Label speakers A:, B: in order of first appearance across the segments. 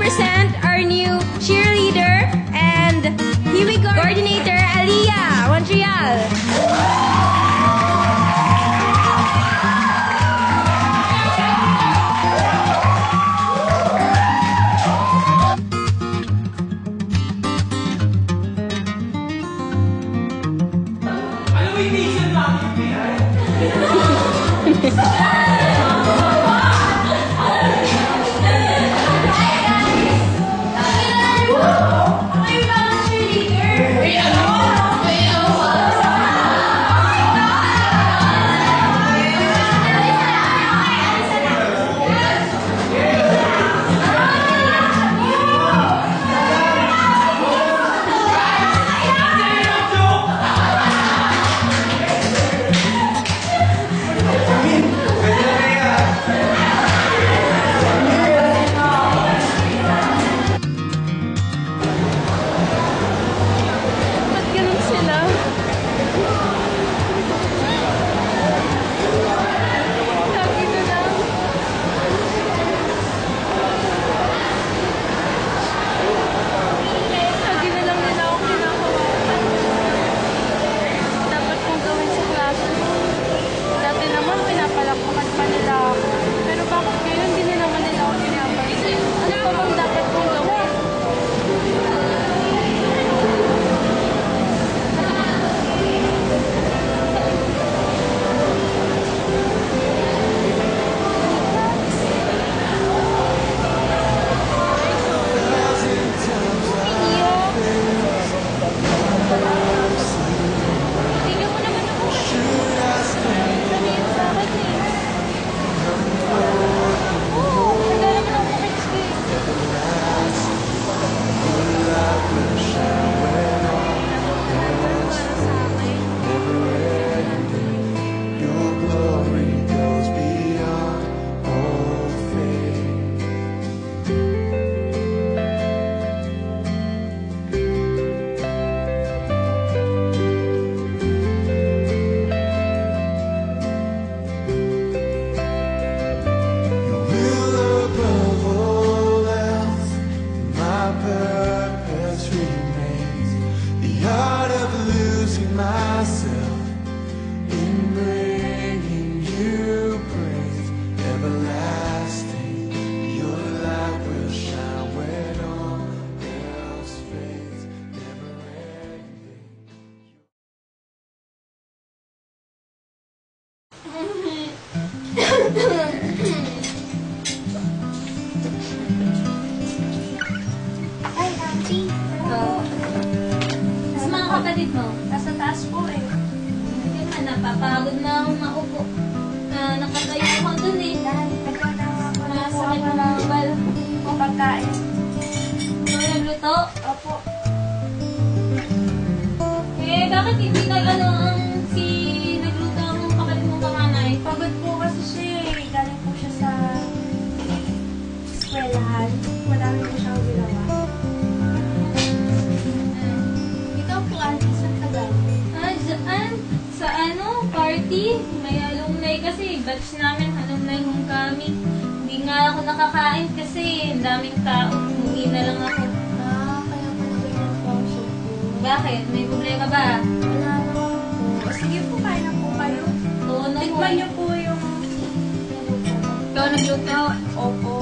A: present our new cheerleader and here we go, coordinator Aliyah, Montreal.
B: Ay, Auntie.
C: Sa mga kapatid mo?
B: Nasa taas po eh.
C: Hindi man, napapagod na akong maupo. Nakatayo ako dun eh.
B: Dahil nagkatama po na po
C: Masakit
B: ako
C: na
B: ng
C: bal.
B: pagkain.
C: Ito nagluto?
B: Opo.
C: Eh, bakit hindi nag-ano ang si nagluto ang kapatid mong panganay?
B: Pagod po kasi siya eh. Galing po siya sa eskwelahan. Madami po siyang ginawa. Ikaw po, Auntie, saan ka galing?
C: Dyan, sa ano, party. May alumni kasi, batch namin, alumni homecoming. Hindi nga ako nakakain kasi ang daming tao. Umuwi na lang ako.
B: Kaya pala ganyan po ang soup po.
C: Bakit? May problema ba?
B: Wala naman po. Sige po, kain na po kayo.
C: Tono
B: Tikman niyo po yung...
C: Ikaw nagluto?
B: Opo.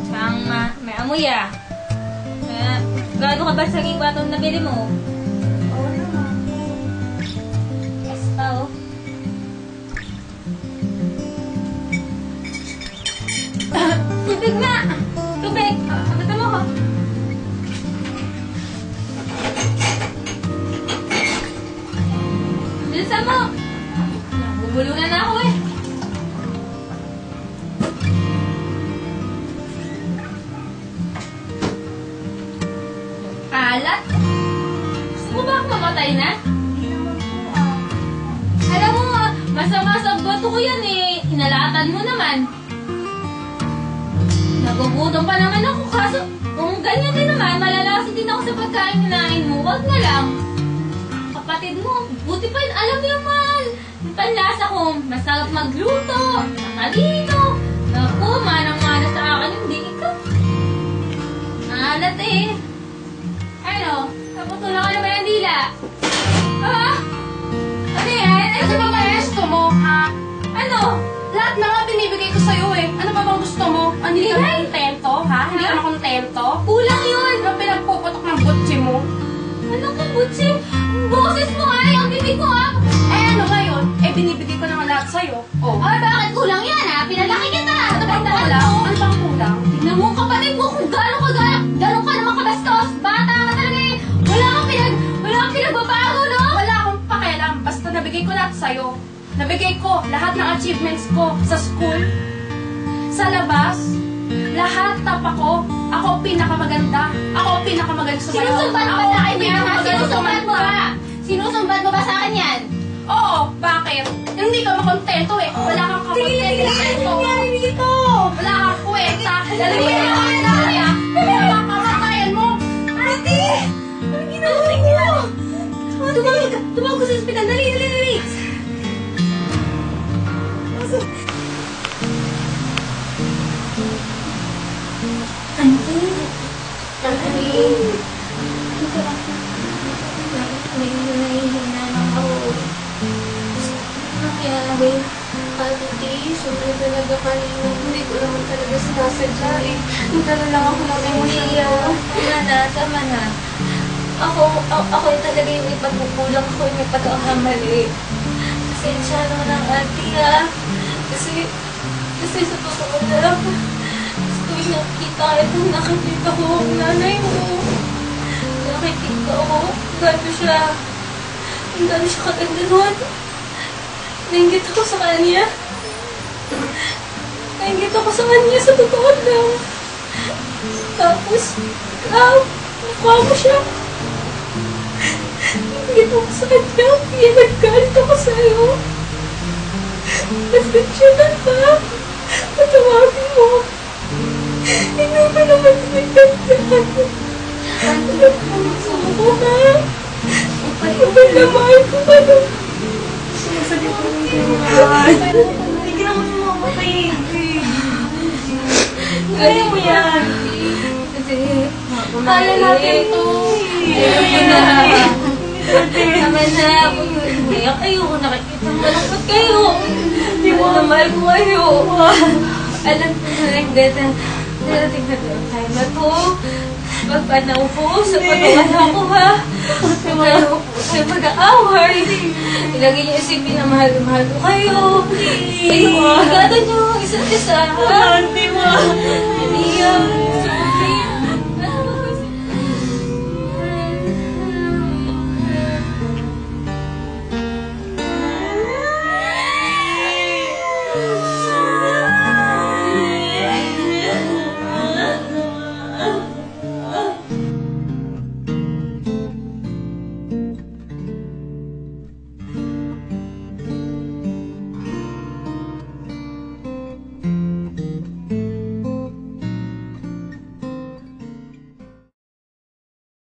C: Pang may amoy ah. Gaano ka ba sa giwatong nabili mo?
B: Oo naman.
C: Basta oh. Tubig na! Tubig! Abata mo ko. Bilisan mo! Bubulunan na ako eh. Alat? Gusto mo ba akong mamatay na?
B: Hindi naman po
C: Alam mo, masama sa boto ko yan eh. Inalatan mo naman. Nagugutom pa naman ako kaso kung ganyan din naman, malalaso din ako sa pagkain kinain mo. Wag na lang. Kapatid mo, buti pa yun. Alam mo yung mahal. Yung panlasa ko, masarap magluto, matalino. Naku, manang
B: sa'yo eh. Ano pa bang gusto mo? Hindi ka kontento, ha? Hindi ka makontento?
A: Kulang yun!
B: Ano pinagpuputok ng butsi mo?
A: Ano ka, Butsi? Boses mo nga, ang bibig mo nga!
B: Eh ano ngayon? Eh binibigay ko na nga lahat sa'yo. Oh.
A: Ay, bakit kulang yan, ha? Pinalaki kita!
B: Ano bang kulang? Ano bang kulang?
A: Tingnan mo ang kapatid mo kung gano'n ka naman kabastos! Bata ka talaga eh! Wala kang pinagbabago, no?
B: Wala akong pakialam. Basta nabigay ko lahat sa'yo. Nabigay ko lahat ng achievements ko sa school, sa labas, lahat tap ako. Ako ang pinakamaganda. Ako ang pinakamagaling sumayaw.
A: Sinusumbat mo ba sa akin yan, ha? Sinusumbat mo ba? Sinusumbat mo ba sa akin yan?
B: Oo, bakit? Hindi ka makontento eh. Wala kang kakontento.
A: dito?
B: Wala kang kwenta. Lalagyan mo kami na kaya. Wala kamatayan mo.
A: Ate! Anong ginawa niyo? Tumawag ko sa ospital. Dali!
C: Nahihina lang ako. Nangyari. Auntie, sorry talaga kanina. Hindi ko naman talaga sinasadya eh. Nagdala lang ako ng emosya. Tama na. Ako talaga yung may pagkukulang. Ako yung may pagkakamali. Pasensya na ng auntie ha. Kasi sa totoo lang. Tuwing nakikita ko ang nanay mo. Nakikita ko gano'n siya kaganda nun. Nainggit ako sa kanya. Sa totoo lang. Tapos, nakuha mo siya. Nainggit ako sa kanya. Kaya naggalit ako sa'yo. Pasensya na ha. Patawagin mo. Hindi mo naman nagtagdahan. Ano ko ha? Mahal ko pa nun.
A: Sinasabi ko rin kayo mahal. Hindi na ako mamatay. Kaya mo yan.
C: Kasi,
A: Kaya natin to.
C: naman na ako yun. Ayoko nakikita malungkot kayo. Mahal ko kayo. Alam ko na rin darating na yung time na to. Magpanaw ko sa patuwala ko ha. Magpanaw ko sa pag-aaway. Ilagay niyo isipin na mahal ko kayo. Igado niyo isa't isa ha.
A: Hindi mo.
C: Hindi yan.